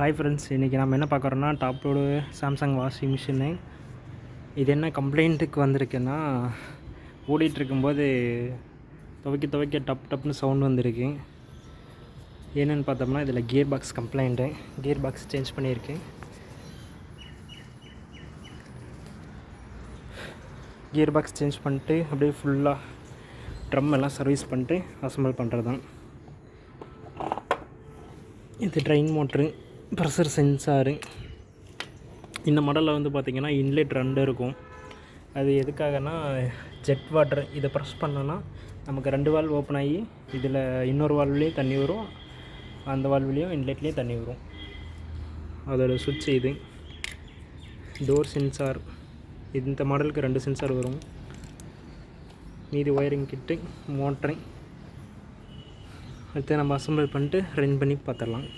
Hi friends, இன்றைக்கி நம்ம என்ன பார்க்குறோன்னா top load Samsung washing machine. இது என்ன கம்ப்ளைண்ட்டுக்கு வந்திருக்குன்னா, ஓடிட்டுருக்கும்போது துவைக்க டப் டப்னு சவுண்ட் வந்திருக்கு. என்னென்னு பார்த்தோம்னா இதில் gear box complaint. Gear box change பண்ணியிருக்கேன். கியர் பாக்ஸ் சேஞ்ச் பண்ணிட்டு அப்படியே ஃபுல்லாக ட்ரம் எல்லாம் சர்வீஸ் பண்ணிட்டு அசம்பிள் பண்ணுறது தான். இது ட்ரெயின் மோட்ரு, ப்ரெஷர் சென்சாரு. இந்த மாடலில் வந்து பார்த்திங்கன்னா இன்லெட் 2 இருக்கும். அது எதுக்காகனா ஜெட் வாட்டர் இதை ப்ரெஸ் பண்ணோன்னா நமக்கு 2 வால்வ் ஓப்பன் ஆகி இதில் இன்னொரு வால்வ்லேயும் தண்ணி வரும், அந்த வால்வ்லேயும் இன்லெட்லேயும் தண்ணி வரும். அதோட சுவிட்ச் இது. டோர் சென்சார், இந்த மாடலுக்கு 2 சென்சார் வரும். மீதி ஒயரிங் கிட்டு, மோட்ரு. அடுத்து நம்ம அசம்பிள் பண்ணிட்டு ரன் பண்ணி பார்த்துடலாம்.